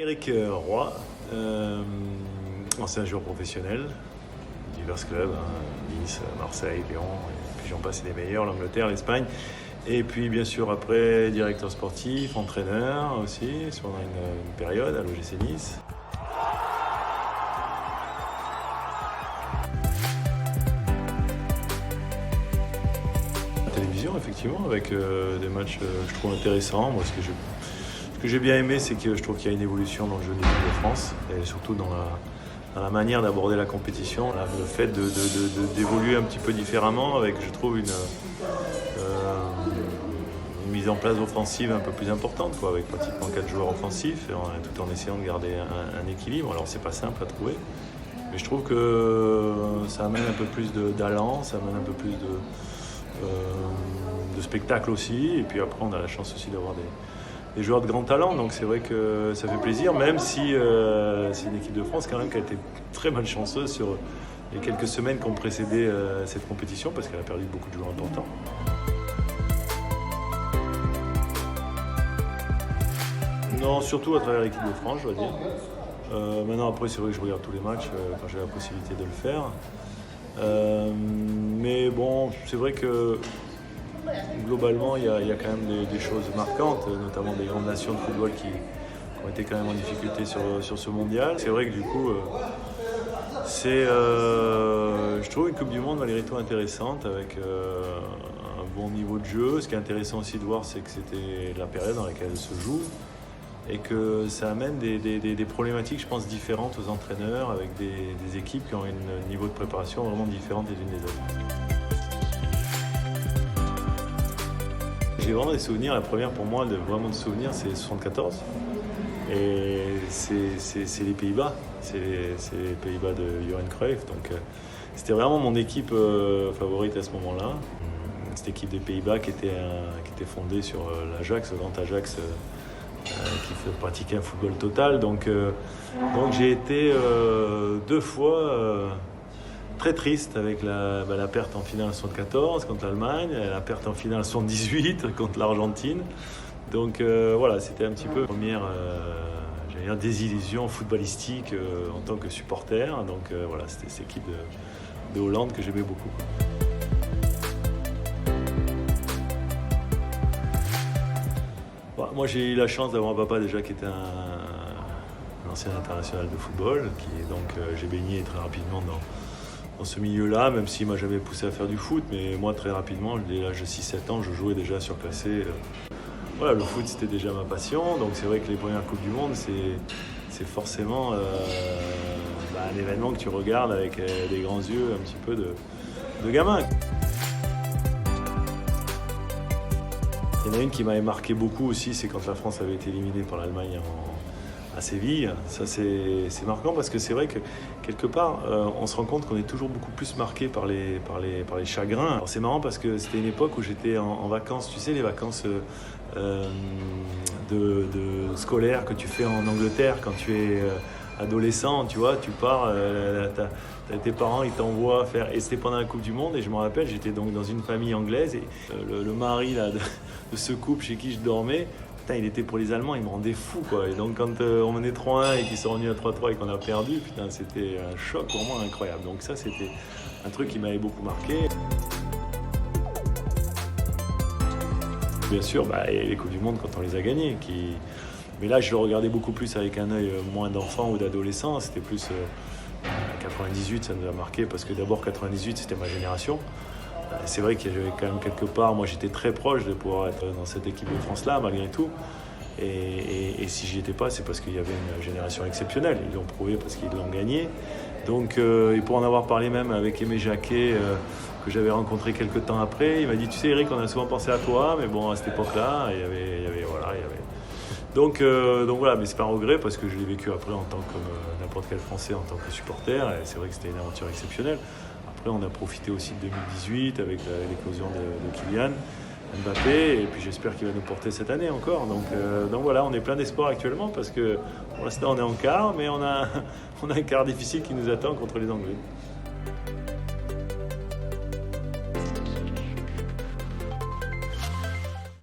Eric Roy, ancien joueur professionnel, divers clubs, Nice, Marseille, Lyon, et puis j'en passe les meilleurs, l'Angleterre, l'Espagne. Et puis bien sûr après, directeur sportif, entraîneur aussi, pendant une période à l'OGC Nice. La télévision, effectivement, avec des matchs je trouve intéressants. Moi, ce que j'ai bien aimé, c'est que je trouve qu'il y a une évolution dans le jeu de l'équipe de France, et surtout dans la manière d'aborder la compétition, le fait d'évoluer un petit peu différemment, avec, je trouve, une mise en place offensive un peu plus importante, avec pratiquement 4 joueurs offensifs, tout en essayant de garder un équilibre. Alors c'est pas simple à trouver, mais je trouve que ça amène un peu plus d'allant, ça amène un peu plus de spectacle aussi, et puis après on a la chance aussi d'avoir des joueurs de grand talent, donc c'est vrai que ça fait plaisir, même si c'est une équipe de France quand même qui a été très malchanceuse sur les quelques semaines qui ont précédé cette compétition, parce qu'elle a perdu beaucoup de joueurs importants. Non, surtout à travers l'équipe de France, je dois dire. Maintenant, après, c'est vrai que je regarde tous les matchs quand j'ai la possibilité de le faire. Mais bon, c'est vrai que globalement, il y a quand même des choses marquantes, notamment des grandes nations de football qui ont été quand même en difficulté sur ce mondial. C'est vrai que du coup, c'est, je trouve, une Coupe du Monde malgré tout intéressante, avec un bon niveau de jeu. Ce qui est intéressant aussi de voir, c'est que c'était la période dans laquelle elle se joue, et que ça amène des problématiques, je pense, différentes aux entraîneurs, avec des équipes qui ont un niveau de préparation vraiment différent les unes des autres. J'ai vraiment des souvenirs. La première pour moi, vraiment de souvenirs, c'est 74. Et c'est les Pays-Bas. C'est les Pays-Bas de Johan Cruyff. Donc c'était vraiment mon équipe favorite à ce moment-là. Cette équipe des Pays-Bas qui était fondée sur l'Ajax, le grand Ajax, qui pratiquait un football total. Donc j'ai été 2 fois très triste avec la perte en finale en 74 contre l'Allemagne, la perte en finale en 78 contre l'Argentine. Donc voilà, c'était un petit peu la première désillusion footballistique en tant que supporter. Donc voilà, c'était cette équipe de Hollande que j'aimais beaucoup. Moi, j'ai eu la chance d'avoir un papa déjà qui était un ancien international de football, j'ai baigné très rapidement dans ce milieu-là, même s'il ne m'a jamais poussé à faire du foot, mais moi très rapidement, dès l'âge de 6-7 ans, je jouais déjà surclassé. Voilà, le foot c'était déjà ma passion, donc c'est vrai que les premières Coupes du Monde, c'est forcément un événement que tu regardes avec des grands yeux un petit peu de gamin. Il y en a une qui m'avait marqué beaucoup aussi, c'est quand la France avait été éliminée par l'Allemagne à Séville. Ça, c'est marquant parce que c'est vrai que quelque part, on se rend compte qu'on est toujours beaucoup plus marqué par les chagrins. Alors, c'est marrant parce que c'était une époque où j'étais en vacances, tu sais, les vacances scolaires que tu fais en Angleterre quand tu es adolescent, tu vois, tu pars, tes parents ils t'envoient faire, et c'était pendant la Coupe du Monde, et je me rappelle, j'étais donc dans une famille anglaise, et le mari là, de ce couple chez qui je dormais, putain, il était pour les Allemands, il me rendait fou, quoi. Et donc quand on menait 3-1 et qu'ils sont revenus à 3-3 et qu'on a perdu, putain, c'était un choc pour moi incroyable. Donc ça, c'était un truc qui m'avait beaucoup marqué. Bien sûr, les Coupes du Monde quand on les a gagnées, mais là je le regardais beaucoup plus avec un œil moins d'enfant ou d'adolescent. C'était plus 98, ça nous a marqué, parce que d'abord 98 c'était ma génération. C'est vrai qu'il y avait quand même quelque part, moi j'étais très proche de pouvoir être dans cette équipe de France là malgré tout, et si j'y étais pas, c'est parce qu'il y avait une génération exceptionnelle. Ils l'ont prouvé parce qu'ils l'ont gagné. Donc et pour en avoir parlé même avec Aimé Jacquet, que j'avais rencontré quelques temps après, il m'a dit, tu sais Eric, on a souvent pensé à toi, mais bon, à cette époque-là, il y avait. Donc voilà, mais c'est pas un regret, parce que je l'ai vécu après en tant que n'importe quel Français, en tant que supporter, et c'est vrai que c'était une aventure exceptionnelle. Après, on a profité aussi de 2018 avec l'éclosion de Kylian Mbappé, et puis j'espère qu'il va nous porter cette année encore. Donc voilà, on est plein d'espoir actuellement, parce que pour l'instant on est en quart, mais on a un quart difficile qui nous attend contre les Anglais.